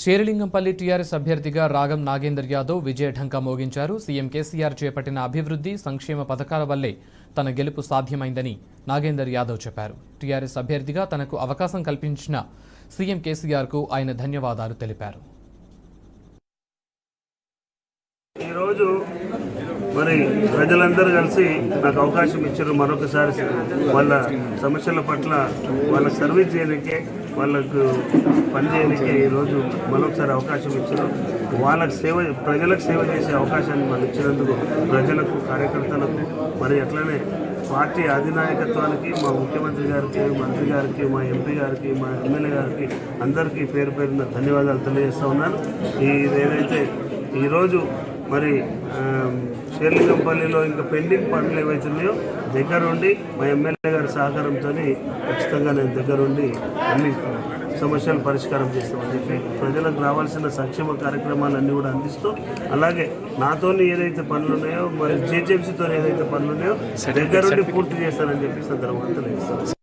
Serilingampally TRS అభ్యర్థిగా రాగం నాగేందర్ యాదవ్ విజయ ఢంకా మోగించారు. CM KCR చేపట్టిన అభివృద్ధి సంక్షేమ పథకాల వల్లే తన గెలుపు సాధ్యమైందని నాగేందర్ యాదవ్ చెప్పారు. టీఆర్ఎస్ అభ్యర్థిగా తనకు అవకాశం కల్పించిన సీఎం కేసీఆర్కు ఆయన ధన్యవాదాలు తెలిపారు. ఈరోజు మరి ప్రజలందరూ కలిసి నాకు అవకాశం ఇచ్చారు. మరొకసారి వాళ్ళ సమస్యల పట్ల వాళ్ళ సర్వీస్ చేయడానికే, వాళ్ళకు పనిచేయడానికి ఈరోజు మరొకసారి అవకాశం ఇచ్చారు. వాళ్ళకి ప్రజలకు సేవ చేసే అవకాశాన్ని మనం ఇచ్చినందుకు ప్రజలకు, కార్యకర్తలకు, మరి అట్లనే పార్టీ అధినాయకత్వానికి, మా ముఖ్యమంత్రి గారికి, మంత్రి గారికి, మా ఎంపీ గారికి, మా ఎమ్మెల్యే గారికి అందరికీ పేరు పేరున ధన్యవాదాలు తెలియజేస్తూ ఉన్నాను. ఏదైతే ఈరోజు మరి శేరిలింగంపల్లిలో ఇంకా పెండింగ్ పనులు ఏవైతున్నాయో దగ్గరుండి మా ఎమ్మెల్యే గారి సహకారంతో ఖచ్చితంగా నేను దగ్గరుండి అన్ని సమస్యలు పరిష్కారం చేస్తామని చెప్పి ప్రజలకు రావాల్సిన సంక్షేమ కార్యక్రమాలన్నీ కూడా అందిస్తూ, అలాగే నాతో ఏదైతే పనులు ఉన్నాయో, మరి జేజేఎంసీతో ఏదైతే పనులు ఉన్నాయో దగ్గరుండి పూర్తి చేస్తానని చెప్పి సందర్భంగా తెలియజేస్తాను.